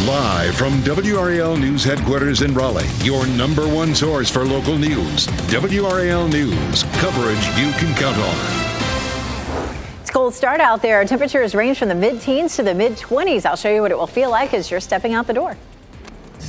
Live from WRAL News Headquarters in Raleigh, your number one source for local news. WRAL News, coverage you can count on. It's a cold start out there. Temperatures range from the mid-teens to the mid-20s. I'll show you what it will feel like as you're stepping out the door.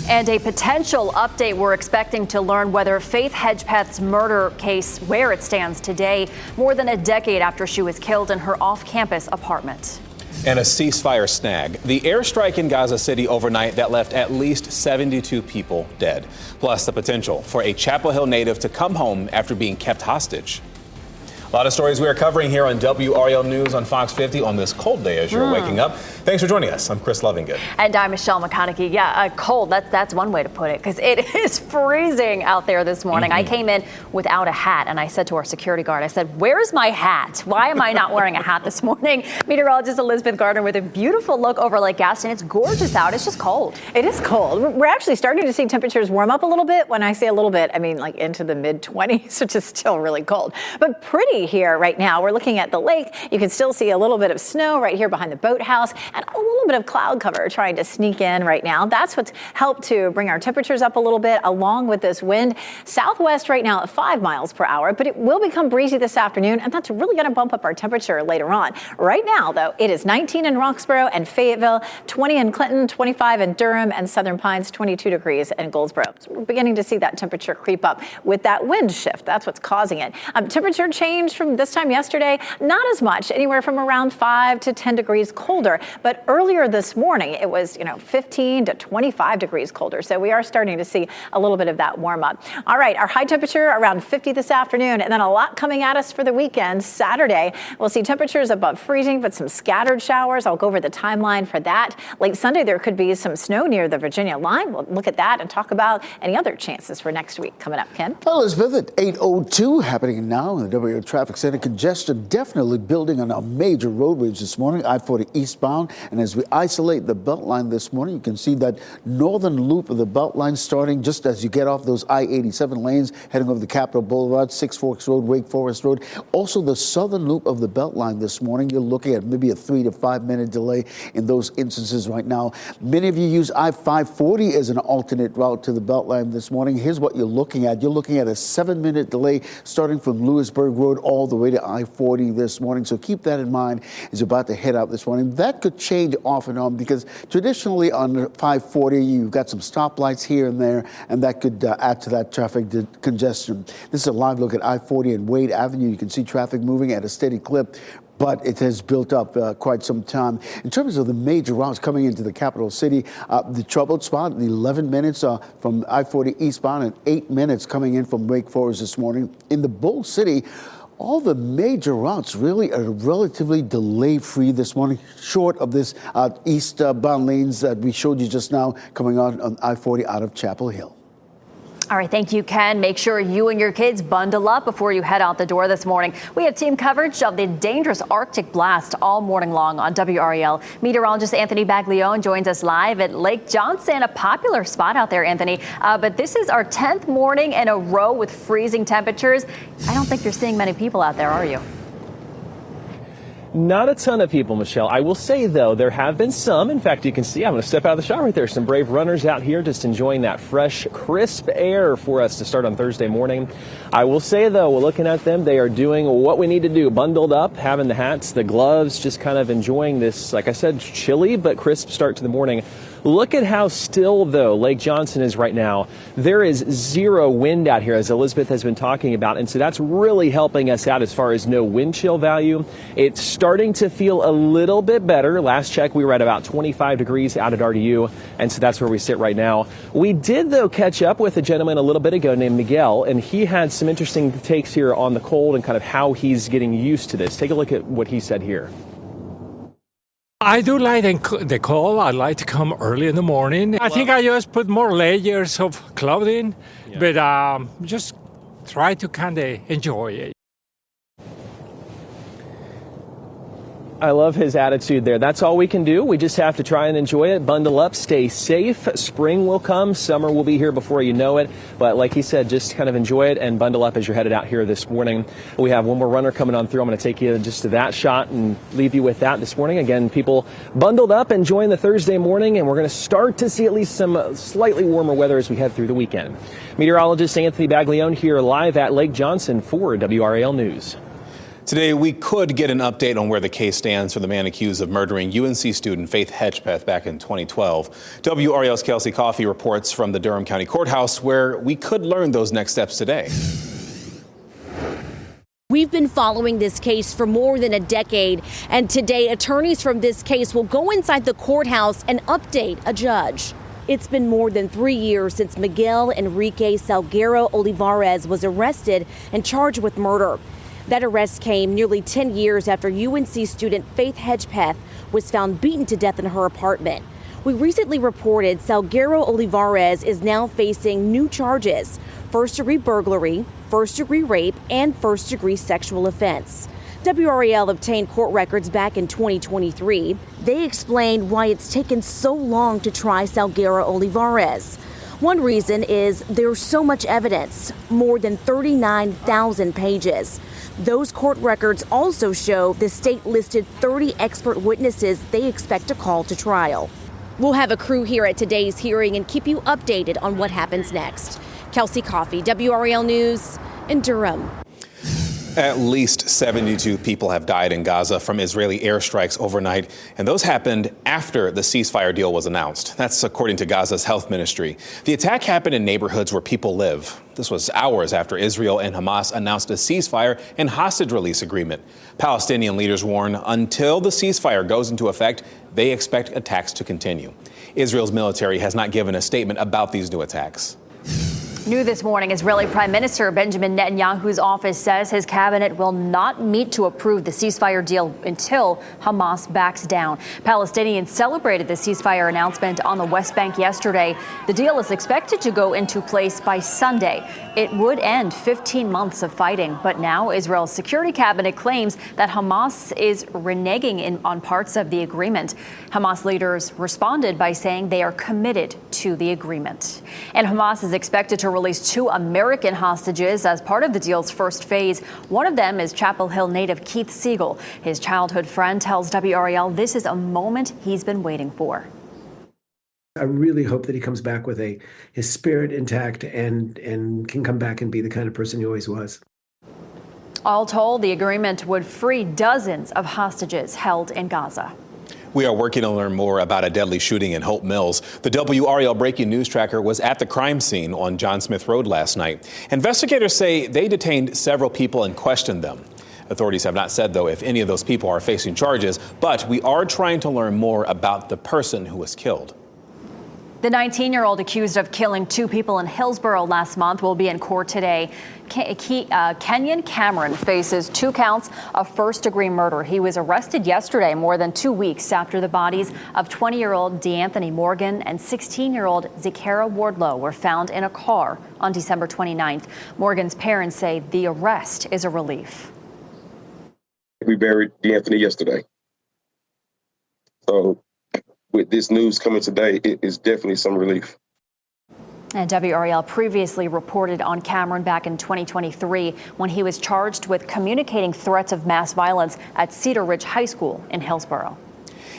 And a potential update. We're expecting to learn whether Faith Hedgepeth's murder case, where it stands today, more than a decade after she was killed in her off-campus apartment. And a ceasefire snag. The airstrike in Gaza City overnight that left at least 72 people dead. Plus the potential for a Chapel Hill native to come home after being kept hostage. A lot of stories we are covering here on WRAL News on Fox 50 on this cold day as you're waking up. Thanks for joining us. I'm Chris Lovingood. And I'm Michelle McConaughey. Yeah, cold. That's one way to put it, because it is freezing out there this morning. I came in without a hat, and I said to our security guard, I said, "Where's my hat? Why am I not wearing a hat this morning?" Meteorologist Elizabeth Gardner with a beautiful look over Lake Gaston. It's gorgeous out. It's just cold. It is cold. We're actually starting to see temperatures warm up a little bit. When I say a little bit, I mean like into the mid-20s, which is still really cold, but pretty here right now. We're looking at the lake. You can still see a little bit of snow right here behind the boathouse and a little bit of cloud cover trying to sneak in right now. That's what's helped to bring our temperatures up a little bit, along with this wind. Southwest right now at 5 miles per hour, but it will become breezy this afternoon, and that's really going to bump up our temperature later on. Right now, though, it is 19 in Roxborough and Fayetteville, 20 in Clinton, 25 in Durham and Southern Pines, 22 degrees in Goldsboro. So we're beginning to see that temperature creep up with that wind shift. That's what's causing it. Temperature change from this time yesterday, not as much, anywhere from around 5 to 10 degrees colder. But earlier this morning, it was, 15 to 25 degrees colder. So we are starting to see a little bit of that warm up. All right, our high temperature around 50 this afternoon, and then a lot coming at us for the weekend. Saturday, we'll see temperatures above freezing, but some scattered showers. I'll go over the timeline for that. Late Sunday, there could be some snow near the Virginia line. We'll look at that and talk about any other chances for next week coming up. Ken? Well, Elizabeth, at 8:02 happening now in the WRAL Traffic Center. Congestion definitely building on our major roadways this morning, I-40 eastbound. And as we isolate the Beltline this morning, you can see that northern loop of the Beltline starting just as you get off those I-87 lanes heading over the Capitol Boulevard, Six Forks Road, Wake Forest Road. Also the southern loop of the Beltline this morning. You're looking at maybe a 3 to 5 minute delay in those instances right now. Many of you use I-540 as an alternate route to the Beltline this morning. Here's what you're looking at. You're looking at a 7-minute delay starting from Lewisburg Road all the way to I-40 this morning. So keep that in mind as you're about to head out this morning. That could change off and on because traditionally on 540, you've got some stoplights here and there, and that could add to that traffic congestion. This is a live look at I-40 and Wade Avenue. You can see traffic moving at a steady clip, but it has built up quite some time. In terms of the major routes coming into the capital city, the troubled spot, the 11 minutes from I-40 eastbound and 8 minutes coming in from Wake Forest this morning. In the Bull City, all the major routes really are relatively delay-free this morning, short of this eastbound lanes that we showed you just now coming out on I-40 out of Chapel Hill. All right, thank you, Ken. Make sure you and your kids bundle up before you head out the door this morning. We have team coverage of the dangerous Arctic blast all morning long on WRAL. Meteorologist Anthony Baglione joins us live at Lake Johnson, a popular spot out there, Anthony. But this is our 10th morning in a row with freezing temperatures. I don't think you're seeing many people out there, are you? Not a ton of people, Michelle. I will say, though, there have been some. In fact, you can see I'm going to step out of the shower right there. Some brave runners out here just enjoying that fresh, crisp air for us to start on Thursday morning. I will say, though, we're looking at them. They are doing what we need to do, bundled up, having the hats, the gloves, just kind of enjoying this, like I said, chilly but crisp start to the morning. Look at how still, though, Lake Johnson is right now. There is zero wind out here, as Elizabeth has been talking about, and so that's really helping us out as far as no wind chill value. It's starting to feel a little bit better. Last check, we were at about 25 degrees out at RDU, and so that's where we sit right now. We did, though, catch up with a gentleman a little bit ago named Miguel, and he had some interesting takes here on the cold and kind of how he's getting used to this. Take a look at what he said here. I do like the cold. I like to come early in the morning. I think I just put more layers of clothing, but just try to kind of enjoy it. I love his attitude there. That's all we can do. We just have to try and enjoy it, bundle up, stay safe. Spring will come. Summer will be here before you know it. But like he said, just kind of enjoy it and bundle up as you're headed out here this morning. We have one more runner coming on through. I'm going to take you just to that shot and leave you with that this morning. Again, people bundled up, enjoying the Thursday morning, and we're going to start to see at least some slightly warmer weather as we head through the weekend. Meteorologist Anthony Baglione here live at Lake Johnson for WRAL News. Today, we could get an update on where the case stands for the man accused of murdering UNC student Faith Hedgpeth back in 2012. WRAL's Kelsey Coffey reports from the Durham County Courthouse, where we could learn those next steps today. We've been following this case for more than a decade, and today attorneys from this case will go inside the courthouse and update a judge. It's been more than 3 years since Miguel Enrique Salguero Olivares was arrested and charged with murder. That arrest came nearly 10 years after UNC student Faith Hedgpeth was found beaten to death in her apartment. We recently reported Salguero Olivares is now facing new charges: first-degree burglary, first-degree rape, and first-degree sexual offense. WRAL obtained court records back in 2023. They explained why it's taken so long to try Salguero Olivares. One reason is there's so much evidence, more than 39,000 pages. Those court records also show the state listed 30 expert witnesses they expect to call to trial. We'll have a crew here at today's hearing and keep you updated on what happens next. Kelsey Coffey, WRAL News in Durham. At least 72 people have died in Gaza from Israeli airstrikes overnight, and those happened after the ceasefire deal was announced. That's according to Gaza's health ministry. The attack happened in neighborhoods where people live. This was hours after Israel and Hamas announced a ceasefire and hostage release agreement. Palestinian leaders warn until the ceasefire goes into effect, they expect attacks to continue. Israel's military has not given a statement about these new attacks. New this morning, Israeli Prime Minister Benjamin Netanyahu's office says his cabinet will not meet to approve the ceasefire deal until Hamas backs down. Palestinians celebrated the ceasefire announcement on the West Bank yesterday. The deal is expected to go into place by Sunday. It would end 15 months of fighting, but now Israel's security cabinet claims that Hamas is reneging on parts of the agreement. Hamas leaders responded by saying they are committed to the agreement. And Hamas is expected to release 2 American hostages as part of the deal's first phase. One of them is Chapel Hill native Keith Siegel. His childhood friend tells WRAL this is a moment he's been waiting for. I really hope that he comes back with his spirit intact and can come back and be the kind of person he always was. All told, the agreement would free dozens of hostages held in Gaza. We are working to learn more about a deadly shooting in Hope Mills. The WRAL Breaking News Tracker was at the crime scene on John Smith Road last night. Investigators say they detained several people and questioned them. Authorities have not said, though, if any of those people are facing charges, but we are trying to learn more about the person who was killed. The 19-year-old accused of killing 2 people in Hillsborough last month will be in court today. Kenyon Cameron faces 2 counts of first-degree murder. He was arrested yesterday, more than 2 weeks after the bodies of 20-year-old DeAnthony Morgan and 16-year-old Zakara Wardlow were found in a car on December 29th. Morgan's parents say the arrest is a relief. We buried DeAnthony yesterday. So with this news coming today, it is definitely some relief. And WRAL previously reported on Cameron back in 2023 when he was charged with communicating threats of mass violence at Cedar Ridge High School in Hillsborough.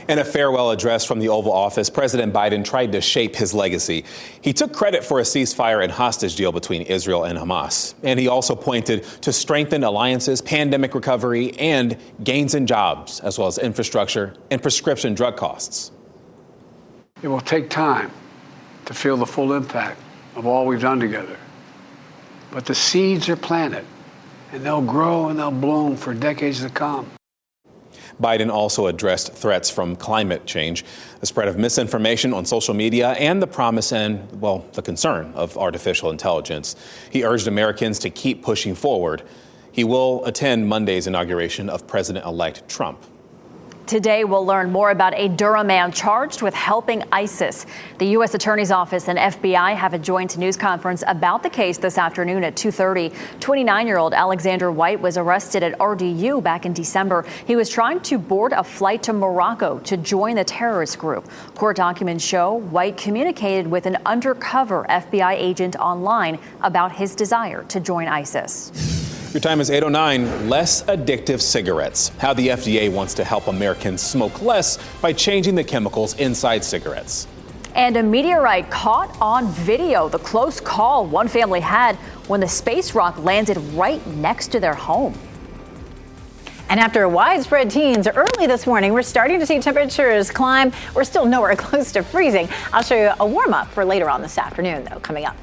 In a farewell address from the Oval Office, President Biden tried to shape his legacy. He took credit for a ceasefire and hostage deal between Israel and Hamas. And he also pointed to strengthened alliances, pandemic recovery, and gains in jobs, as well as infrastructure and prescription drug costs. It will take time to feel the full impact of all we've done together. But the seeds are planted, and they'll grow and they'll bloom for decades to come. Biden also addressed threats from climate change, the spread of misinformation on social media, and the promise and, well, the concern of artificial intelligence. He urged Americans to keep pushing forward. He will attend Monday's inauguration of President-elect Trump. Today, we'll learn more about a Durham man charged with helping ISIS. The U.S. Attorney's Office and FBI have a joint news conference about the case this afternoon at 2:30. 29-year-old Alexander White was arrested at RDU back in December. He was trying to board a flight to Morocco to join the terrorist group. Court documents show White communicated with an undercover FBI agent online about his desire to join ISIS. Your time is 8:09. Less addictive cigarettes. How the FDA wants to help Americans smoke less by changing the chemicals inside cigarettes. And a meteorite caught on video. The close call one family had when the space rock landed right next to their home. And after widespread teens early this morning, we're starting to see temperatures climb. We're still nowhere close to freezing. I'll show you a warm up for later on this afternoon, though, coming up.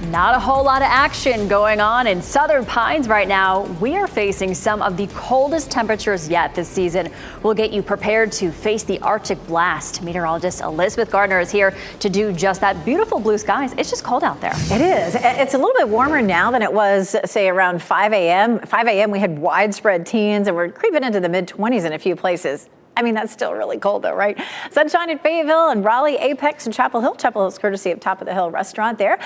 Not a whole lot of action going on in Southern Pines right now. We are facing some of the coldest temperatures yet this season. We'll get you prepared to face the Arctic blast. Meteorologist Elizabeth Gardner is here to do just that. Beautiful blue skies. It's just cold out there. It is. It's a little bit warmer now than it was, say, around 5 a.m. 5 a.m. we had widespread teens, and we're creeping into the mid-20s in a few places. I mean, that's still really cold, though, right? Sunshine in Fayetteville and Raleigh, Apex, and Chapel Hill. Chapel Hill's courtesy of Top of the Hill restaurant there.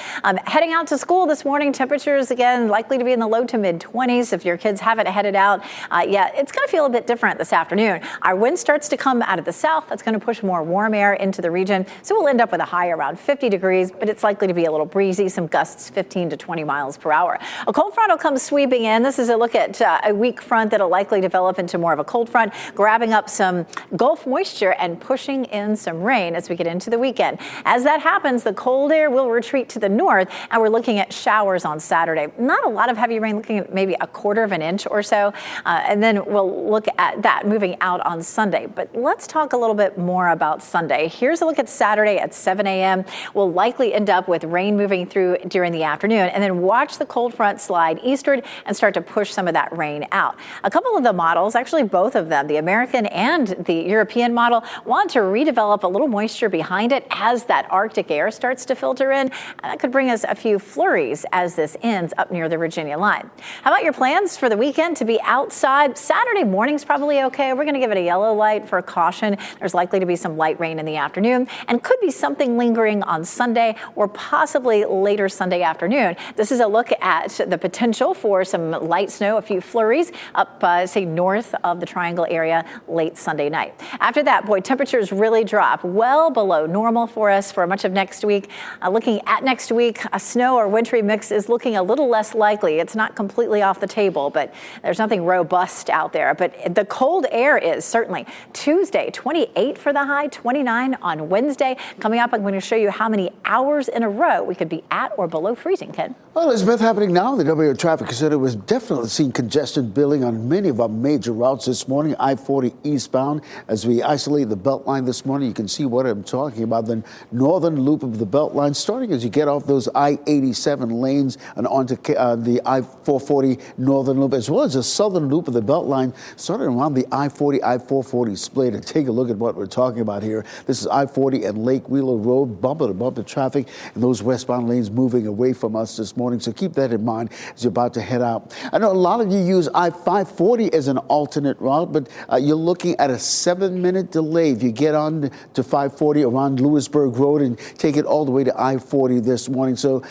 Heading out to school this morning, temperatures, again, likely to be in the low to mid-20s. If your kids haven't headed out yet, it's going to feel a bit different this afternoon. Our wind starts to come out of the south. That's going to push more warm air into the region. So we'll end up with a high around 50 degrees, but it's likely to be a little breezy, some gusts 15 to 20 miles per hour. A cold front will come sweeping in. This is a look at a weak front that'll likely develop into more of a cold front, grabbing up some Gulf moisture and pushing in some rain as we get into the weekend. As that happens, the cold air will retreat to the north, and we're looking at showers on Saturday. Not a lot of heavy rain, looking at maybe a quarter of an inch or so, and then we'll look at that moving out on Sunday. But let's talk a little bit more about Sunday. Here's a look at Saturday at 7 a.m. We'll likely end up with rain moving through during the afternoon, and then watch the cold front slide eastward and start to push some of that rain out. A couple of the models, actually both of them, the American and the European model, want to redevelop a little moisture behind it as that Arctic air starts to filter in. That could bring us a few flurries as this ends up near the Virginia line. How about your plans for the weekend to be outside? Saturday morning's probably okay. We're going to give it a yellow light for caution. There's likely to be some light rain in the afternoon and could be something lingering on Sunday or possibly later Sunday afternoon. This is a look at the potential for some light snow, a few flurries up, say, north of the Triangle area late Sunday night. After that, boy, temperatures really drop well below normal for us for much of next week. Looking at next week, a snow or wintry mix is looking a little less likely. It's not completely off the table, but there's nothing robust out there. But the cold air is certainly Tuesday, 28 for the high, 29 on Wednesday. Coming up, I'm going to show you how many hours in a row we could be at or below freezing, Ken. Well, Elizabeth, happening now in the WRAL Traffic Center, was definitely seeing congestion building on many of our major routes this morning. I-40 eastbound. As we isolate the Beltline this morning, you can see what I'm talking about. The northern loop of the Beltline, starting as you get off those I-87 lanes and onto the I-440 northern loop, as well as the southern loop of the Beltline, starting around the I-40, I-440 split. And take a look at what we're talking about here. This is I-40 and Lake Wheeler Road, bumper-to-bumper traffic, and those westbound lanes moving away from us this morning. So keep that in mind as you're about to head out. I know a lot of you use I-540 as an alternate route, but you're looking at a 7-minute delay if you get on to 540 around Lewisburg Road and take it all the way to I-40 this morning. So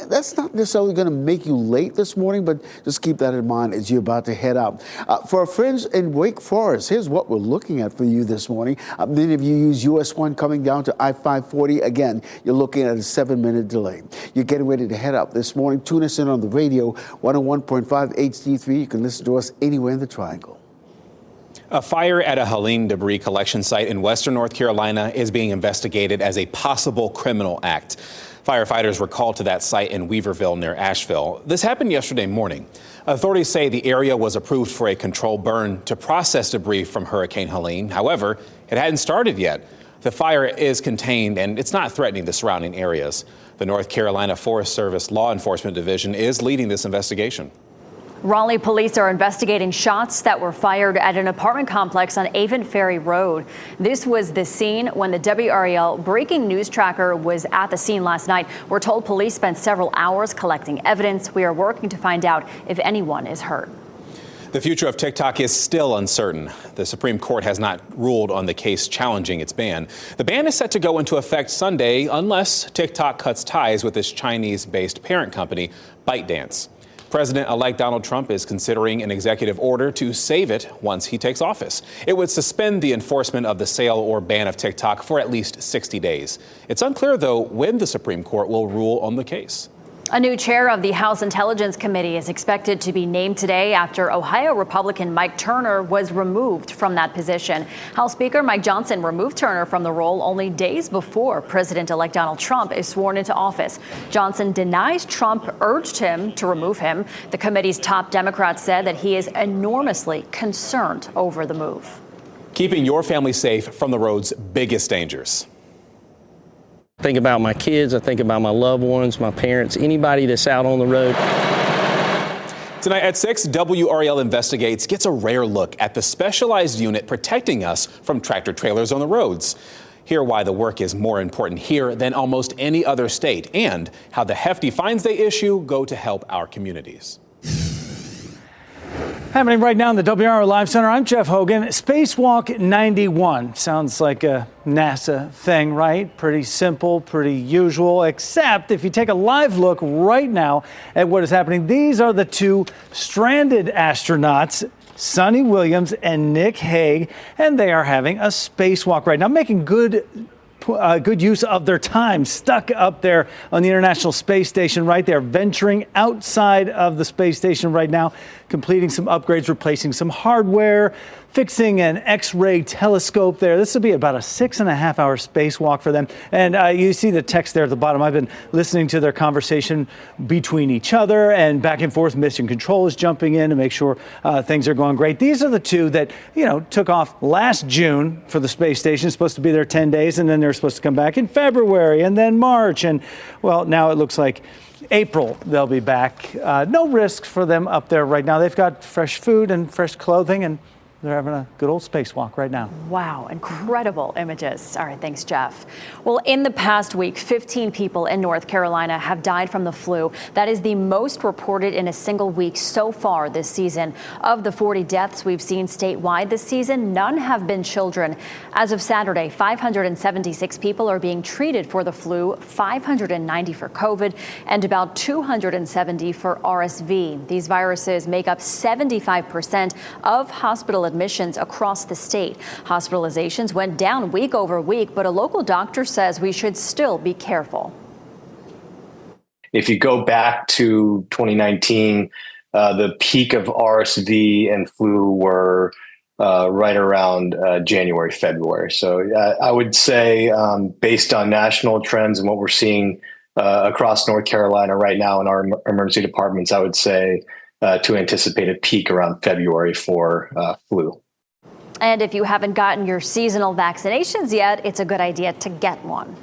that's not necessarily going to make you late this morning, but just keep that in mind as you're about to head out. For our friends in Wake Forest, here's what we're looking at for you this morning. Then if you use US 1 coming down to I-540, again, you're looking at a 7-minute delay. You're getting ready to head out this morning. Tune us in on the radio, 101.5 HD3. You can listen to us anywhere in the Triangle. A fire at a Helene debris collection site in western North Carolina is being investigated as a possible criminal act. Firefighters were called to that site in Weaverville near Asheville. This happened yesterday morning. Authorities say the area was approved for a controlled burn to process debris from Hurricane Helene. However, it hadn't started yet. The fire is contained and it's not threatening the surrounding areas. The North Carolina Forest Service Law Enforcement Division is leading this investigation. Raleigh police are investigating shots that were fired at an apartment complex on Avon Ferry Road. This was the scene when the WRAL breaking news tracker was at the scene last night. We're told police spent several hours collecting evidence. We are working to find out if anyone is hurt. The future of TikTok is still uncertain. The Supreme Court has not ruled on the case challenging its ban. The ban is set to go into effect Sunday unless TikTok cuts ties with its Chinese-based parent company, ByteDance. President-elect Donald Trump is considering an executive order to save it once he takes office. It would suspend the enforcement of the sale or ban of TikTok for at least 60 days. It's unclear, though, when the Supreme Court will rule on the case. A new chair of the House Intelligence Committee is expected to be named today after Ohio Republican Mike Turner was removed from that position. House Speaker Mike Johnson removed Turner from the role only days before President-elect Donald Trump is sworn into office. Johnson denies Trump urged him to remove him. The committee's top Democrat said that he is enormously concerned over the move. Keeping your family safe from the road's biggest dangers. I think about my kids, I think about my loved ones, my parents, anybody that's out on the road. Tonight at 6, WRAL Investigates gets a rare look at the specialized unit protecting us from tractor trailers on the roads. Hear why the work is more important here than almost any other state and how the hefty fines they issue go to help our communities. Happening right now in the WRAL Live Center, I'm Jeff Hogan. Spacewalk 91 sounds like a NASA thing, right? Pretty simple, pretty usual, except if you take a live look right now at what is happening, these are the two stranded astronauts, Sonny Williams and Nick Hague, and they are having a spacewalk right now, making good use of their time stuck up there on the International Space Station right there, venturing outside of the space station right now, completing some upgrades, replacing some hardware, fixing an X-ray telescope there. This will be about a 6.5-hour spacewalk for them. And you see the text there at the bottom. I've been listening to their conversation between each other and back and forth. Mission Control is jumping in to make sure things are going great. These are the two that, took off last June for the space station. Supposed to be there 10 days, and then they're supposed to come back in February and then March. And, well, now it looks like April they'll be back. No risk for them up there right now. They've got fresh food and fresh clothing, and they're having a good old spacewalk right now. Wow, incredible images. All right, thanks, Jeff. Well, in the past week, 15 people in North Carolina have died from the flu. That is the most reported in a single week so far this season. Of the 40 deaths we've seen statewide this season, none have been children. As of Saturday, 576 people are being treated for the flu, 590 for COVID, and about 270 for RSV. These viruses make up 75% of hospital admissions across the state. Hospitalizations went down week over week, but a local doctor says we should still be careful. If you go back to 2019, the peak of RSV and flu were right around January, February. So I would say based on national trends and what we're seeing across North Carolina right now in our emergency departments, I would say to anticipate a peak around February for flu. And if you haven't gotten your seasonal vaccinations yet, it's a good idea to get one.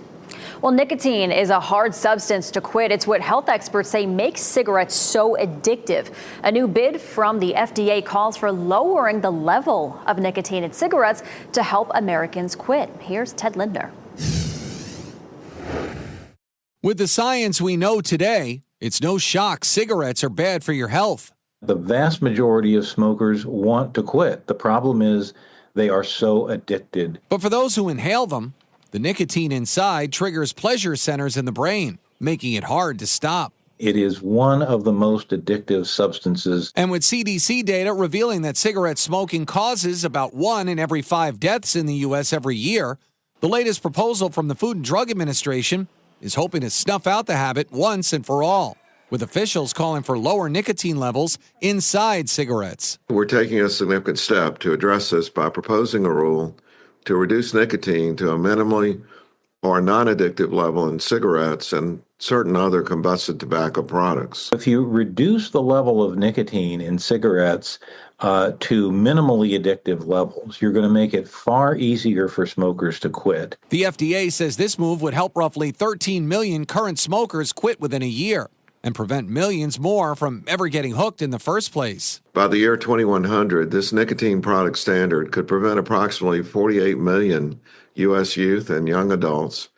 Well, nicotine is a hard substance to quit. It's what health experts say makes cigarettes so addictive. A new bid from the FDA calls for lowering the level of nicotine in cigarettes to help Americans quit. Here's Ted Linder. With the science we know today, it's no shock cigarettes are bad for your health. The vast majority of smokers want to quit. The problem is they are so addicted. But for those who inhale them, the nicotine inside triggers pleasure centers in the brain, making it hard to stop. It is one of the most addictive substances. And with CDC data revealing that cigarette smoking causes about 1 in every 5 deaths in the U.S. every year, the latest proposal from the Food and Drug Administration is hoping to snuff out the habit once and for all, with officials calling for lower nicotine levels inside cigarettes. We're taking a significant step to address this by proposing a rule to reduce nicotine to a minimally or non-addictive level in cigarettes and certain other combusted tobacco products. If you reduce the level of nicotine in cigarettes to minimally addictive levels, you're going to make it far easier for smokers to quit. The FDA says this move would help roughly 13 million current smokers quit within a year. and prevent millions more from ever getting hooked in the first place. By the year 2100, this nicotine product standard could prevent approximately 48 million U.S. youth and young adults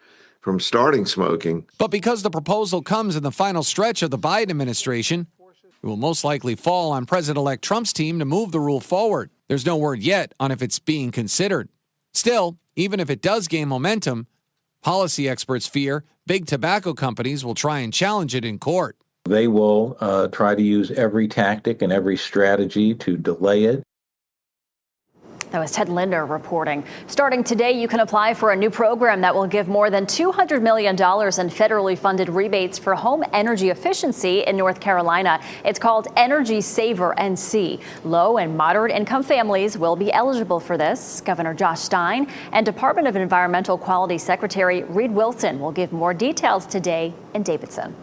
from starting smoking. But because the proposal comes in the final stretch of the Biden administration, it will most likely fall on President-elect Trump's team to move the rule forward. There's no word yet on if it's being considered. Still, even if it does gain momentum, policy experts fear big tobacco companies will try and challenge it in court. They will try to use every tactic and every strategy to delay it. That was Ted Linder reporting. Starting today, you can apply for a new program that will give more than $200 million in federally funded rebates for home energy efficiency in North Carolina. It's called Energy Saver NC. Low and moderate income families will be eligible for this. Governor Josh Stein and Department of Environmental Quality Secretary Reed Wilson will give more details today in Davidson.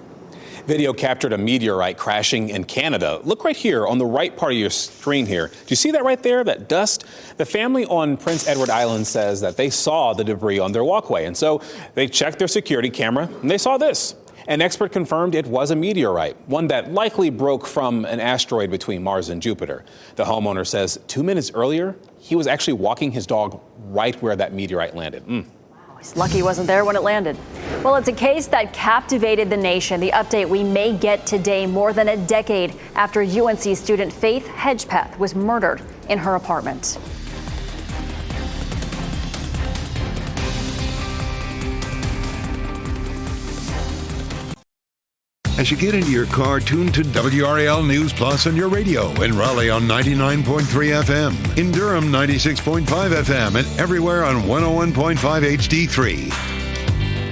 Video captured a meteorite crashing in Canada. Look right here on the right part of your screen here. Do you see that right there, that dust? The family on Prince Edward Island says that they saw the debris on their walkway. And so they checked their security camera and they saw this. An expert confirmed it was a meteorite, one that likely broke from an asteroid between Mars and Jupiter. The homeowner says 2 minutes earlier, he was actually walking his dog right where that meteorite landed. He's lucky he wasn't there when it landed. Well, it's a case that captivated the nation. The update we may get today, more than a decade after UNC student Faith Hedgepeth was murdered in her apartment. As you get into your car, tune to WRAL News Plus on your radio. In Raleigh on 99.3 FM. In Durham, 96.5 FM. And everywhere on 101.5 HD3.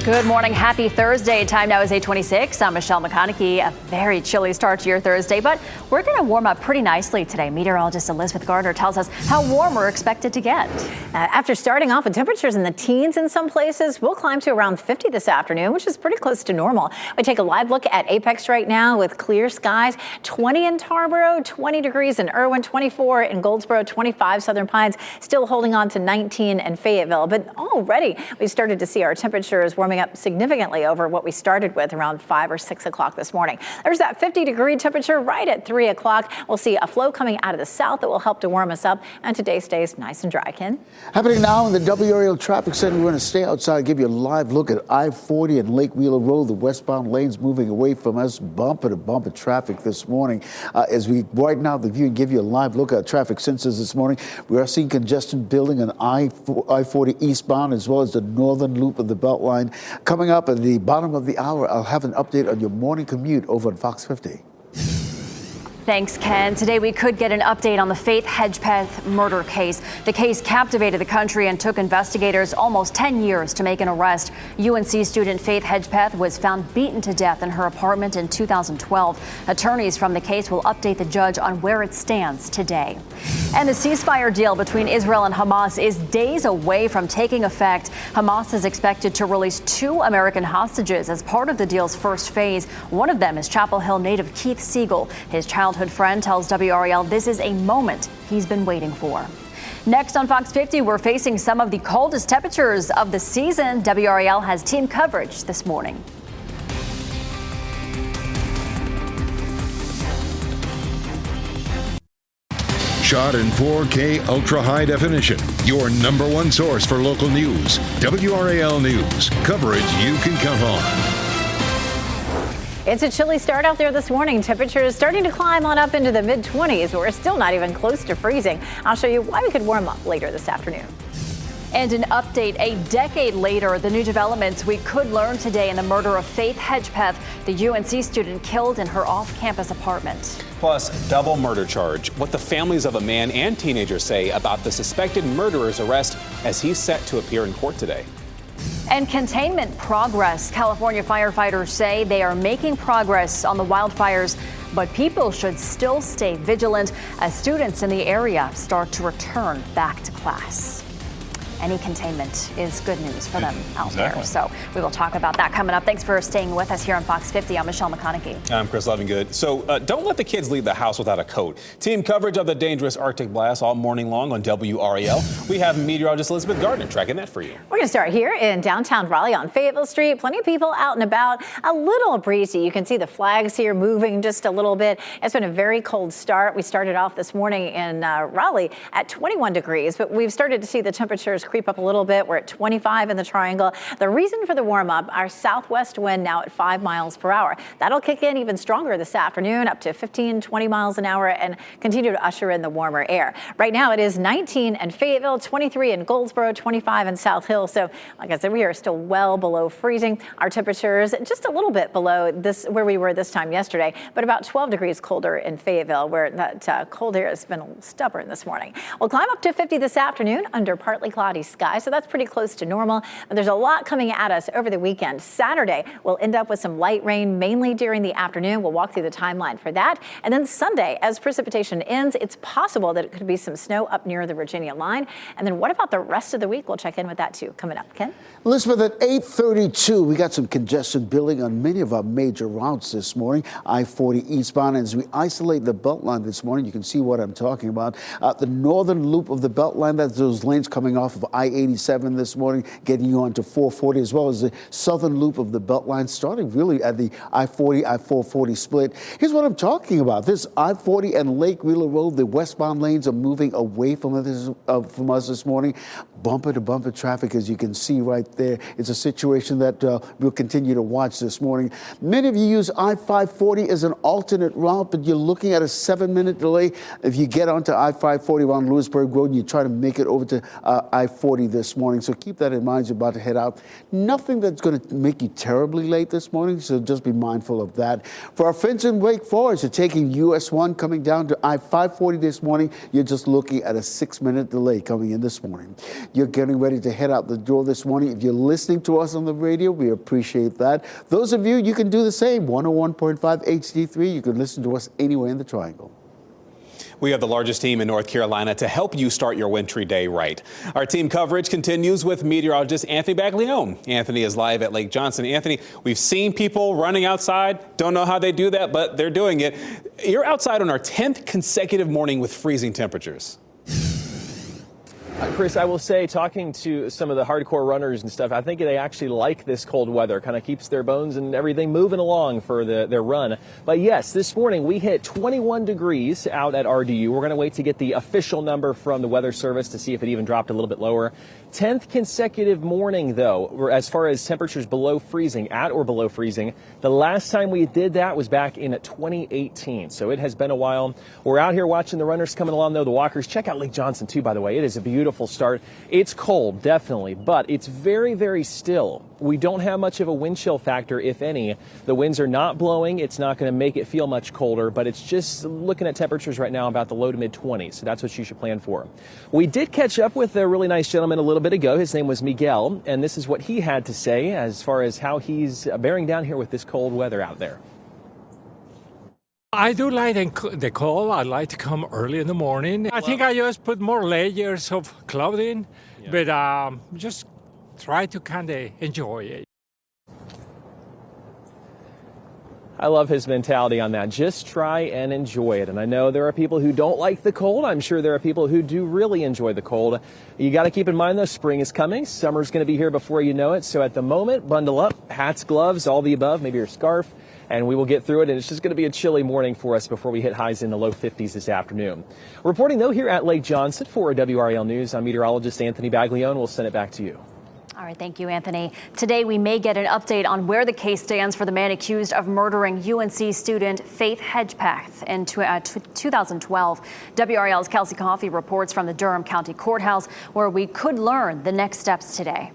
Good morning. Happy Thursday. Time now is 8:26. I'm Michelle McConaughey. A very chilly start to your Thursday, but we're going to warm up pretty nicely today. Meteorologist Elizabeth Gardner tells us how warm we're expected to get. After starting off with temperatures in the teens in some places, we'll climb to around 50 this afternoon, which is pretty close to normal. We take a live look at Apex right now with clear skies. 20 in Tarboro, 20 degrees in Irwin, 24 in Goldsboro, 25 Southern Pines, still holding on to 19 in Fayetteville. But already we started to see our temperatures warming up significantly over what we started with around 5 or 6 o'clock this morning. There's that 50-degree temperature right at 3 o'clock. We'll see a flow coming out of the south that will help to warm us up, and today stays nice and dry. Ken? Happening now in the WRAL Traffic Center. We're going to stay outside, give you a live look at I-40 and Lake Wheeler Road. The westbound lanes moving away from us, bumper to bumper traffic this morning. As we widen out the view and give you a live look at traffic sensors this morning, we are seeing congestion building on I-40 eastbound as well as the northern loop of the Beltline. Coming up at the bottom of the hour, I'll have an update on your morning commute over on Fox 50. Thanks, Ken. Today we could get an update on the Faith Hedgepeth murder case. The case captivated the country and took investigators almost 10 years to make an arrest. UNC student Faith Hedgepeth was found beaten to death in her apartment in 2012. Attorneys from the case will update the judge on where it stands today. And the ceasefire deal between Israel and Hamas is days away from taking effect. Hamas is expected to release 2 American hostages as part of the deal's first phase. One of them is Chapel Hill native Keith Siegel. His childhood friend tells WRAL this is a moment he's been waiting for. Next on Fox 50, we're facing some of the coldest temperatures of the season. WRAL has team coverage this morning. Shot in 4K ultra high definition. Your number one source for local news. WRAL News. Coverage you can count on. It's a chilly start out there this morning. Temperatures starting to climb on up into the mid-20s, but we're still not even close to freezing. I'll show you why we could warm up later this afternoon. And an update a decade later, the new developments we could learn today in the murder of Faith Hedgepeth, the UNC student killed in her off-campus apartment. Plus, double murder charge. What the families of a man and teenager say about the suspected murderer's arrest as he's set to appear in court today. And containment progress. California firefighters say they are making progress on the wildfires, but people should still stay vigilant as students in the area start to return back to class. any containment is good news for them out there. So we will talk about that coming up. Thanks for staying with us here on Fox 50. I'm Michelle McConaughey. I'm Chris Lovingood. So don't let the kids leave the house without a coat. Team coverage of the dangerous Arctic blast all morning long on WRAL. We have meteorologist Elizabeth Gardner tracking that for you. We're going to start here in downtown Raleigh on Fayetteville Street. Plenty of people out and about. A little breezy. You can see the flags here moving just a little bit. It's been a very cold start. We started off this morning in Raleigh at 21 degrees, but we've started to see the temperatures creep up a little bit. We're at 25 in the Triangle. The reason for the warm up, our southwest wind now at 5 miles per hour. That'll kick in even stronger this afternoon, up to 15, 20 miles an hour, and continue to usher in the warmer air. Right now it is 19 in Fayetteville, 23 in Goldsboro, 25 in South Hill. So like I said, we are still well below freezing. Our temperatures just a little bit below this where we were this time yesterday, but about 12 degrees colder in Fayetteville, where that cold air has been a little stubborn this morning. We'll climb up to 50 this afternoon under partly cloudy skies, so that's pretty close to normal. But there's a lot coming at us over the weekend. Saturday, we'll end up with some light rain, mainly during the afternoon. We'll walk through the timeline for that. And then Sunday, as precipitation ends, it's possible that it could be some snow up near the Virginia line. And then what about the rest of the week? We'll check in with that too coming up. Ken? Elizabeth, at 8:32, we got some congestion building on many of our major routes this morning. I-40 eastbound, as we isolate the Beltline this morning, you can see what I'm talking about. The northern loop of the Beltline, that's those lanes coming off of I-87 this morning, getting you onto 440, as well as the southern loop of the Beltline, starting really at the I-40, I-440 split. Here's what I'm talking about. This I-40 and Lake Wheeler Road, the westbound lanes are moving away from us this morning. Bumper to bumper traffic, as you can see right there. It's a situation that we'll continue to watch this morning. Many of you use I-540 as an alternate route, but you're looking at a 7-minute delay if you get onto I-540 on Lewisburg Road and you try to make it over to I-40 this morning. So keep that in mind as you're about to head out. Nothing that's going to make you terribly late this morning, so just be mindful of that. For our friends in Wake Forest, you're taking US 1 coming down to I-540 this morning. You're just looking at a 6-minute delay coming in this morning. You're getting ready to head out the door this morning. If you're listening to us on the radio, we appreciate that. Those of you, you can do the same. 101.5 HD3. You can listen to us anywhere in the Triangle. We have the largest team in North Carolina to help you start your wintry day right. Our team coverage continues with meteorologist Anthony Baglione. Anthony is live at Lake Johnson. Anthony, we've seen people running outside. Don't know how they do that, but they're doing it. You're outside on our 10th consecutive morning with freezing temperatures. Chris, I will say, talking to some of the hardcore runners and stuff, I think they actually like this cold weather. Kind of keeps their bones and everything moving along for their run. But yes, this morning we hit 21 degrees out at RDU. We're going to wait to get the official number from the Weather Service to see if it even dropped a little bit lower. 10th consecutive morning, though, as far as temperatures below freezing, at or below freezing. The last time we did that was back in 2018, so it has been a while. We're out here watching the runners coming along, though, the walkers. Check out Lake Johnson, too, by the way. It is a beautiful start. It's cold, definitely, but it's very, very still. We don't have much of a wind chill factor, if any. The winds are not blowing. It's not going to make it feel much colder, but it's just looking at temperatures right now about the low to mid 20s, so that's what you should plan for. We did catch up with a really nice gentleman a little bit ago. His name was Miguel, and this is what he had to say as far as how he's bearing down here with this cold weather out there. I do like the cold. I like to come early in the morning. I think I just put more layers of clothing, but just try to kind of enjoy it. I love his mentality on that. Just try and enjoy it. And I know there are people who don't like the cold. I'm sure there are people who do really enjoy the cold. You got to keep in mind, though, spring is coming. Summer's going to be here before you know it. So at the moment, bundle up, hats, gloves, all the above, maybe your scarf, and we will get through it. And it's just going to be a chilly morning for us before we hit highs in the low 50s this afternoon. Reporting, though, here at Lake Johnson for WRAL News, I'm meteorologist Anthony Baglione. We'll send it back to you. All right, thank you, Anthony. Today, we may get an update on where the case stands for the man accused of murdering UNC student Faith Hedgpeth in 2012. WRAL's Kelsey Coffey reports from the Durham County Courthouse, where we could learn the next steps today.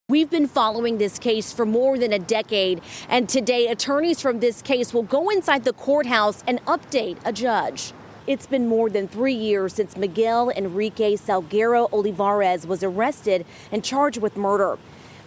We've been following this case for more than a decade, and today attorneys from this case will go inside the courthouse and update a judge. It's been more than 3 years since Miguel Enrique Salguero Olivares was arrested and charged with murder.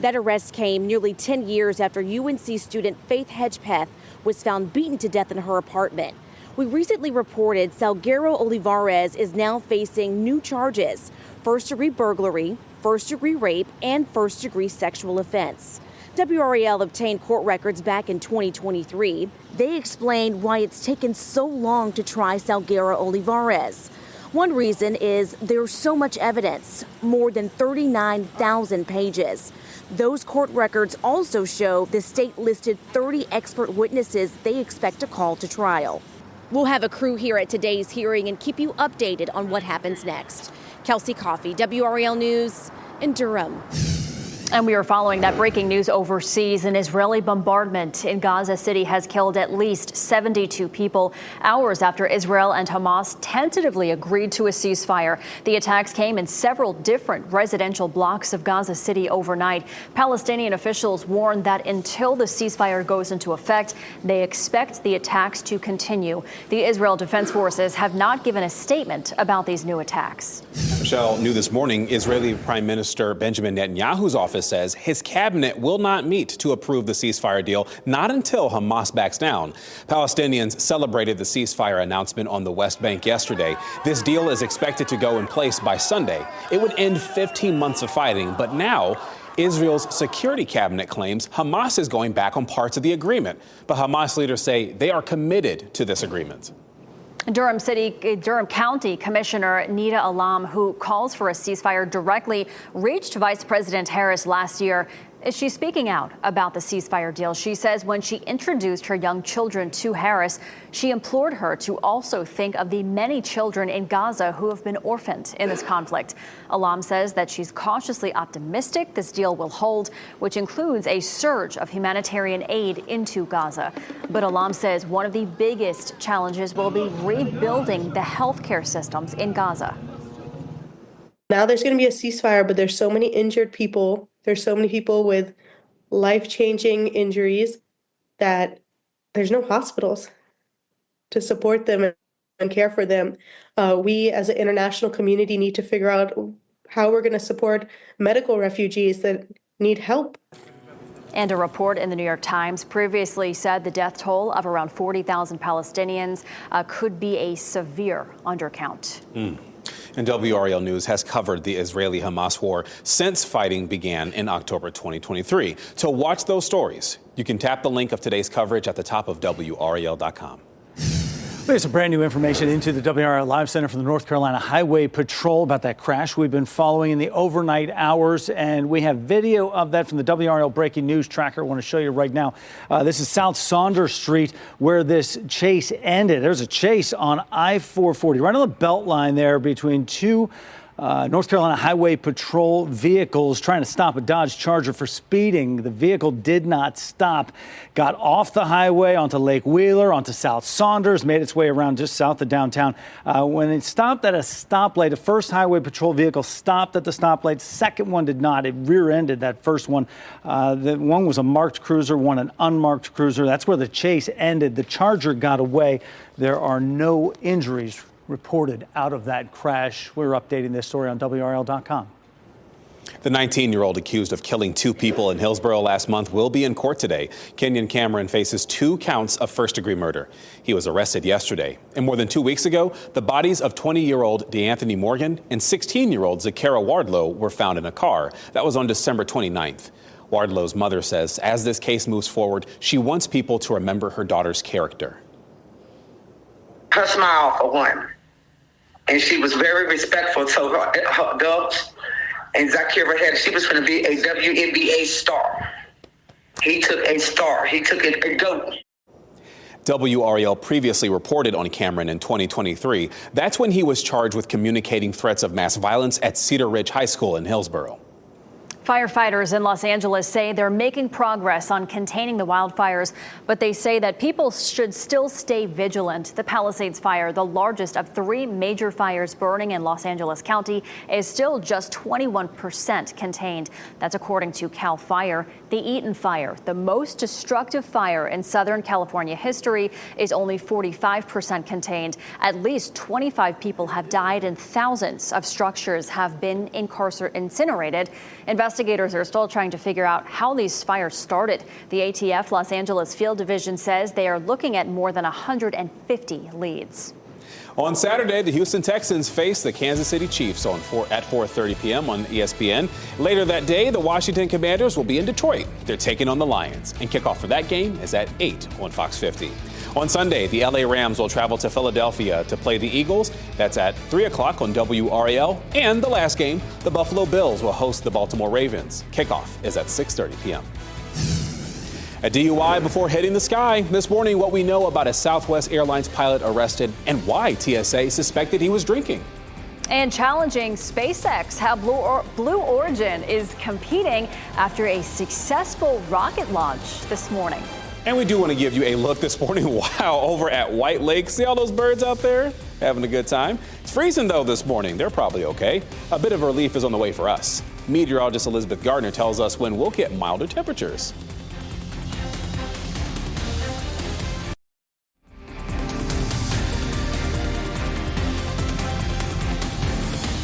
That arrest came nearly 10 years after UNC student Faith Hedgpeth was found beaten to death in her apartment. We recently reported Salguero Olivares is now facing new charges: first-degree burglary, first-degree rape, and first-degree sexual offense. WRAL obtained court records back in 2023. They explained why it's taken so long to try Salguero Olivares. One reason is there's so much evidence, more than 39,000 pages. Those court records also show the state listed 30 expert witnesses they expect to call to trial. We'll have a crew here at today's hearing and keep you updated on what happens next. Kelsey Coffey, WRAL News in Durham. And we are following that breaking news overseas. An Israeli bombardment in Gaza City has killed at least 72 people hours after Israel and Hamas tentatively agreed to a ceasefire. The attacks came in several different residential blocks of Gaza City overnight. Palestinian officials warned that until the ceasefire goes into effect, they expect the attacks to continue. The Israel Defense Forces have not given a statement about these new attacks. Michelle, new this morning, Israeli Prime Minister Benjamin Netanyahu's office says his cabinet will not meet to approve the ceasefire deal, not until Hamas backs down. Palestinians celebrated the ceasefire announcement on the West Bank yesterday. This deal is expected to go in place by Sunday. It would end 15 months of fighting, but now Israel's security cabinet claims Hamas is going back on parts of the agreement. But Hamas leaders say they are committed to this agreement. Durham County Commissioner Nida Alam, who calls for a ceasefire, directly reached Vice President Harris last year. She's speaking out about the ceasefire deal. She says when she introduced her young children to Harris, she implored her to also think of the many children in Gaza who have been orphaned in this conflict. Alam says that she's cautiously optimistic this deal will hold, which includes a surge of humanitarian aid into Gaza. But Alam says one of the biggest challenges will be rebuilding the healthcare systems in Gaza. Now there's going to be a ceasefire, but there's so many injured people. There's so many people with life-changing injuries that there's no hospitals to support them and care for them. We as an international community need to figure out how we're going to support medical refugees that need help. And a report in the New York Times previously said the death toll of around 40,000 Palestinians could be a severe undercount. And WRAL News has covered the Israeli-Hamas war since fighting began in October 2023. To watch those stories, you can tap the link of today's coverage at the top of WRAL.com. We have some brand new information into the WRAL Live Center from the North Carolina Highway Patrol about that crash we've been following in the overnight hours. And we have video of that from the WRAL Breaking News Tracker. I want to show you right now. This is South Saunders Street where this chase ended. There's a chase on I-440 right on the belt line there between two North Carolina Highway Patrol vehicles trying to stop a Dodge Charger for speeding. The vehicle did not stop, got off the highway onto Lake Wheeler, onto South Saunders, made its way around just south of downtown. When it stopped at a stoplight, the first Highway Patrol vehicle stopped at the stoplight. Second one did not. It rear-ended that first one. The one was a marked cruiser, one an unmarked cruiser. That's where the chase ended. The Charger got away. There are no injuries reported out of that crash. We're updating this story on WRAL.com. The 19-year-old accused of killing two people in Hillsborough last month will be in court today. Kenyon Cameron faces 2 counts of first-degree murder. He was arrested yesterday. And more than 2 weeks ago, the bodies of 20-year-old DeAnthony Morgan and 16-year-old Zakara Wardlow were found in a car. That was on December 29th. Wardlow's mother says as this case moves forward, she wants people to remember her daughter's character. Her smile, for one. And she was very respectful to her adults. And Zakira she was going to be a WNBA star. He took a star. He took a GOAT. WRAL previously reported on Cameron in 2023. That's when he was charged with communicating threats of mass violence at Cedar Ridge High School in Hillsborough. Firefighters in Los Angeles say they're making progress on containing the wildfires, but they say that people should still stay vigilant. The Palisades fire, the largest of 3 major fires burning in Los Angeles County, is still just 21% contained. That's according to CAL FIRE. The Eaton fire, the most destructive fire in Southern California history, is only 45% contained. At least 25 people have died and thousands of structures have been incinerated. Investigators are still trying to figure out how these fires started. The ATF Los Angeles Field Division says they are looking at more than 150 leads. On Saturday, the Houston Texans face the Kansas City Chiefs at 4:30 p.m. on ESPN. Later that day, the Washington Commanders will be in Detroit. They're taking on the Lions, and kickoff for that game is at 8 on Fox 50. On Sunday, the LA Rams will travel to Philadelphia to play the Eagles. That's at 3 o'clock on WRAL. And the last game, the Buffalo Bills will host the Baltimore Ravens. Kickoff is at 6:30 p.m. A DUI before hitting the sky. This morning, what we know about a Southwest Airlines pilot arrested and why TSA suspected he was drinking. And challenging SpaceX, how Blue Origin is competing after a successful rocket launch this morning. And we do want to give you a look this morning, wow, over at White Lake. See all those birds out there having a good time? It's freezing, though, this morning. They're probably okay. A bit of relief is on the way for us. Meteorologist Elizabeth Gardner tells us when we'll get milder temperatures.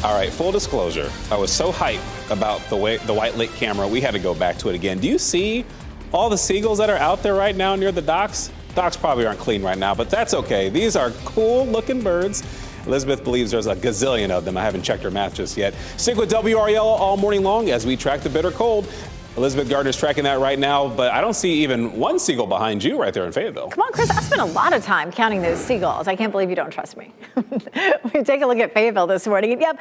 All right, full disclosure, I was so hyped about the White Lake camera, we had to go back to it again. Do you see all the seagulls that are out there right now near the docks? Docks probably aren't clean right now, but that's okay. These are cool looking birds. Elizabeth believes there's a gazillion of them. I haven't checked her math just yet. Stick with WRAL all morning long as we track the bitter cold. Elizabeth Gardner's tracking that right now, but I don't see even one seagull behind you right there in Fayetteville. Come on, Chris, I spent a lot of time counting those seagulls. I can't believe you don't trust me. We take a look at Fayetteville this morning. Yep,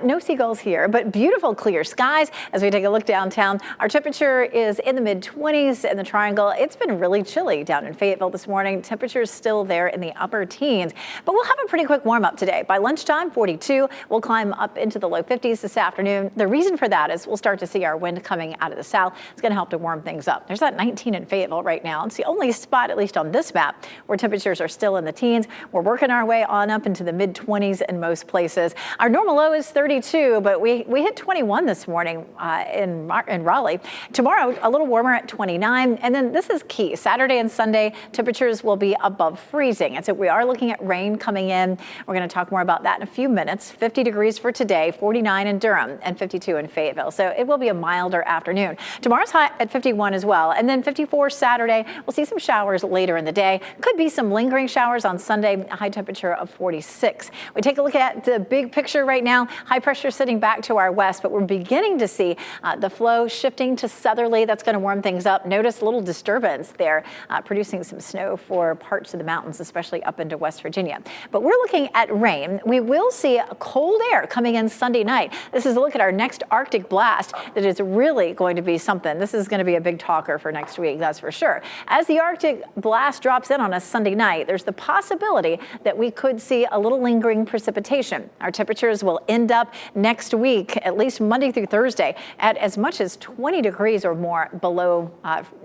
no seagulls here, but beautiful clear skies. As we take a look downtown, our temperature is in the mid-20s in the Triangle. It's been really chilly down in Fayetteville this morning. Temperatures still there in the upper teens, but we'll have a pretty quick warm up today. By lunchtime, 42. We'll climb up into the low 50s this afternoon. The reason for that is we'll start to see our wind coming out of the south. It's going to help to warm things up. There's that 19 in Fayetteville right now. It's the only spot, at least on this map, where temperatures are still in the teens. We're working our way on up into the mid-20s in most places. Our normal low is 32, but we hit 21 this morning in Raleigh. Tomorrow, a little warmer at 29. And then this is key. Saturday and Sunday, temperatures will be above freezing. And so we are looking at rain coming in. We're going to talk more about that in a few minutes. 50 degrees for today, 49 in Durham, and 52 in Fayetteville. So it will be a milder afternoon. Tomorrow's high at 51 as well. And then 54 Saturday. We'll see some showers later in the day. Could be some lingering showers on Sunday, a high temperature of 46. We take a look at the big picture right now. High pressure sitting back to our west, but we're beginning to see the flow shifting to southerly. That's going to warm things up. Notice a little disturbance there, producing some snow for parts of the mountains, especially up into West Virginia. But we're looking at rain. We will see a cold air coming in Sunday night. This is a look at our next Arctic blast that is really going to be something. This is going to be a big talker for next week, that's for sure. As the Arctic blast drops in on us Sunday night, there's the possibility that we could see a little lingering precipitation. Our temperatures will end up next week, at least Monday through Thursday, at as much as 20 degrees or more below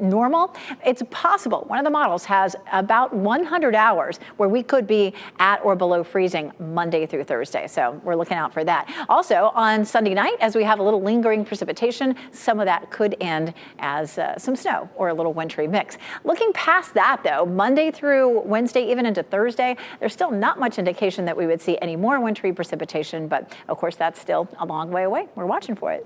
normal. It's possible. One of the models has about 100 hours where we could be at or below freezing Monday through Thursday. So we're looking out for that. Also on Sunday night, as we have a little lingering precipitation, some of that could end as some snow or a little wintry mix. Looking past that, though, Monday through Wednesday, even into Thursday, there's still not much indication that we would see any more wintry precipitation, but of course that's still a long way away. We're watching for it.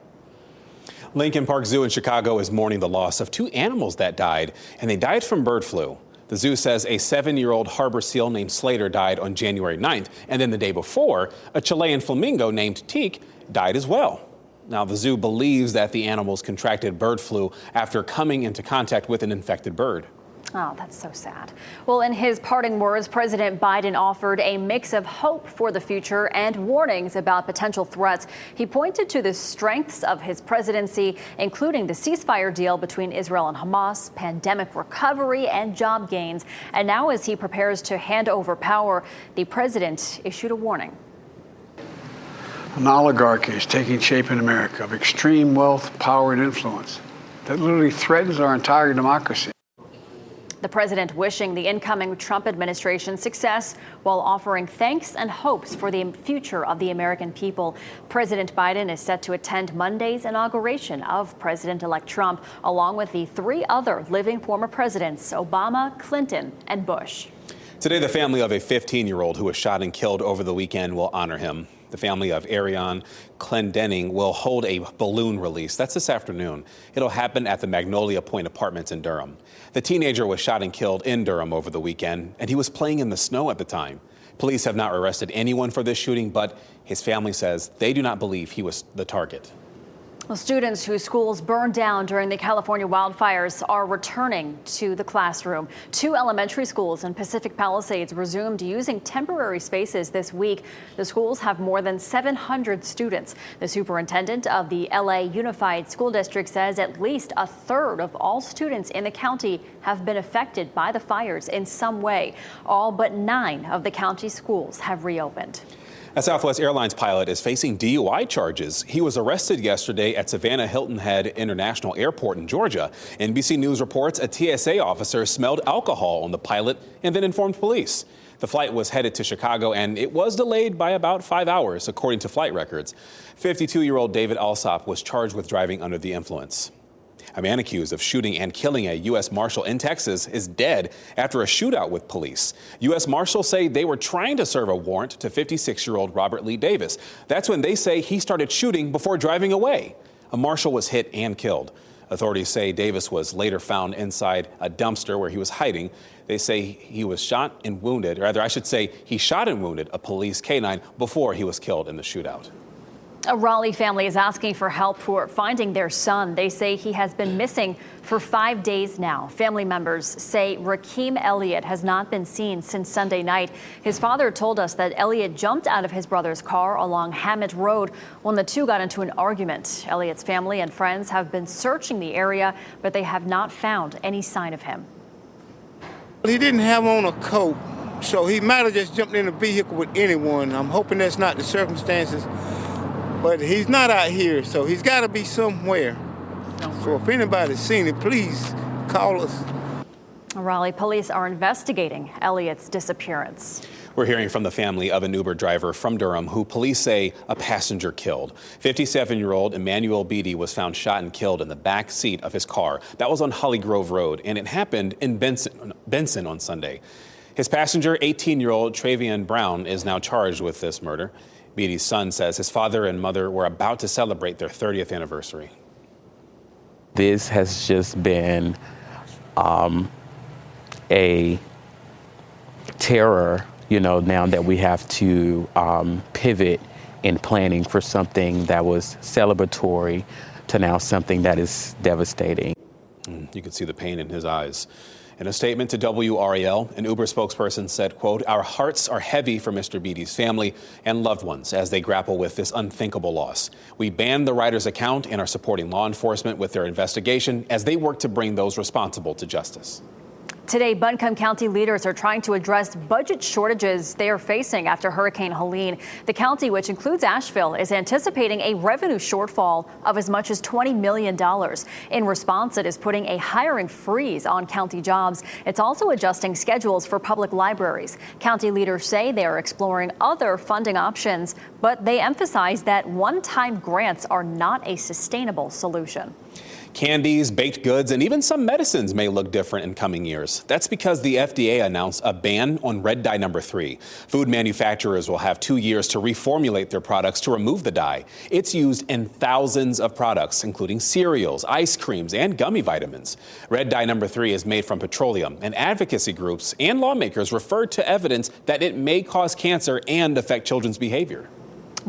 Lincoln Park Zoo in Chicago is mourning the loss of 2 animals that died, and they died from bird flu. The zoo says a 7-year-old harbor seal named Slater died on January 9th, and then the day before, a Chilean flamingo named Teak died as well. Now, the zoo believes that the animals contracted bird flu after coming into contact with an infected bird. Oh, that's so sad. Well, in his parting words, President Biden offered a mix of hope for the future and warnings about potential threats. He pointed to the strengths of his presidency, including the ceasefire deal between Israel and Hamas, pandemic recovery, and job gains. And now, as he prepares to hand over power, the president issued a warning. An oligarchy is taking shape in America of extreme wealth, power, and influence that literally threatens our entire democracy. The president wishing the incoming Trump administration success while offering thanks and hopes for the future of the American people. President Biden is set to attend Monday's inauguration of President-elect Trump, along with the 3 other living former presidents, Obama, Clinton, and Bush. Today, the family of a 15-year-old who was shot and killed over the weekend will honor him. The family of Ariane Clendenning will hold a balloon release. That's this afternoon. It'll happen at the Magnolia Point Apartments in Durham. The teenager was shot and killed in Durham over the weekend, and he was playing in the snow at the time. Police have not arrested anyone for this shooting, but his family says they do not believe he was the target. Well, students whose schools burned down during the California wildfires are returning to the classroom. 2 elementary schools in Pacific Palisades resumed using temporary spaces this week. The schools have more than 700 students. The superintendent of the LA Unified School District says at least a third of all students in the county have been affected by the fires in some way. All but 9 of the county schools have reopened. A Southwest Airlines pilot is facing DUI charges. He was arrested yesterday at Savannah Hilton Head International Airport in Georgia. NBC News reports a TSA officer smelled alcohol on the pilot and then informed police. The flight was headed to Chicago, and it was delayed by about 5 hours, according to flight records. 52-year-old David Alsop was charged with driving under the influence. A man accused of shooting and killing a U.S. Marshal in Texas is dead after a shootout with police. U.S. Marshals say they were trying to serve a warrant to 56-year-old Robert Lee Davis. That's when they say he started shooting before driving away. A marshal was hit and killed. Authorities say Davis was later found inside a dumpster where he was hiding. They say he was shot and wounded, or rather, I should say he shot and wounded a police canine before he was killed in the shootout. A Raleigh family is asking for help for finding their son. They say he has been missing for 5 days now. Family members say Rakeem Elliott has not been seen since Sunday night. His father told us that Elliott jumped out of his brother's car along Hammett Road when the two got into an argument. Elliott's family and friends have been searching the area, but they have not found any sign of him. He didn't have on a coat, so he might have just jumped in a vehicle with anyone. I'm hoping that's not the circumstances. But he's not out here, so he's got to be somewhere. So if anybody's seen it, please call us. Raleigh police are investigating Elliott's disappearance. We're hearing from the family of an Uber driver from Durham who police say a passenger killed. 57-year-old Emmanuel Beatty was found shot and killed in the back seat of his car. That was on Holly Grove Road, and it happened in Benson on Sunday. His passenger, 18-year-old Travion Brown, is now charged with this murder. Beatty's son says his father and mother were about to celebrate their 30th anniversary. This has just been a terror, now that we have to pivot in planning for something that was celebratory to now something that is devastating. You can see the pain in his eyes. In a statement to WRAL, an Uber spokesperson said, quote, "Our hearts are heavy for Mr. Beatty's family and loved ones as they grapple with this unthinkable loss. We banned the rider's account and are supporting law enforcement with their investigation as they work to bring those responsible to justice." Today, Buncombe County leaders are trying to address budget shortages they are facing after Hurricane Helene. The county, which includes Asheville, is anticipating a revenue shortfall of as much as $20 million. In response, it is putting a hiring freeze on county jobs. It's also adjusting schedules for public libraries. County leaders say they are exploring other funding options, but they emphasize that one-time grants are not a sustainable solution. Candies, baked goods, and even some medicines may look different in coming years. That's because the FDA announced a ban on red dye number 3. Food manufacturers will have 2 years to reformulate their products to remove the dye. It's used in thousands of products, including cereals, ice creams, and gummy vitamins. Red dye number 3 is made from petroleum, and advocacy groups and lawmakers referred to evidence that it may cause cancer and affect children's behavior.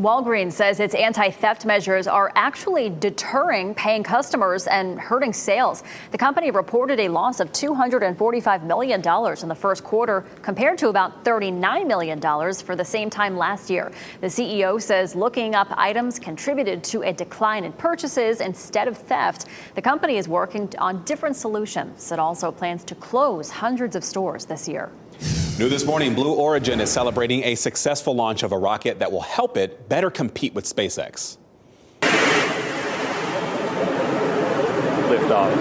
Walgreens says its anti-theft measures are actually deterring paying customers and hurting sales. The company reported a loss of $245 million in the first quarter compared to about $39 million for the same time last year. The CEO says looking up items contributed to a decline in purchases instead of theft. The company is working on different solutions. It also plans to close hundreds of stores this year. New this morning, Blue Origin is celebrating a successful launch of a rocket that will help it better compete with SpaceX. Lift off.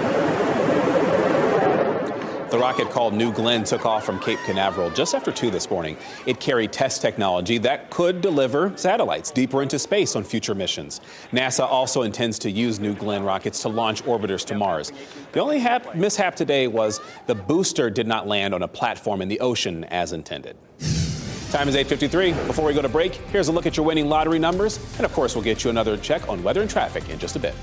The rocket called New Glenn took off from Cape Canaveral just after 2 this morning. It carried test technology that could deliver satellites deeper into space on future missions. NASA also intends to use New Glenn rockets to launch orbiters to Mars. The only mishap today was the booster did not land on a platform in the ocean as intended. Time is 8:53. Before we go to break, here's a look at your winning lottery numbers. And of course, we'll get you another check on weather and traffic in just a bit.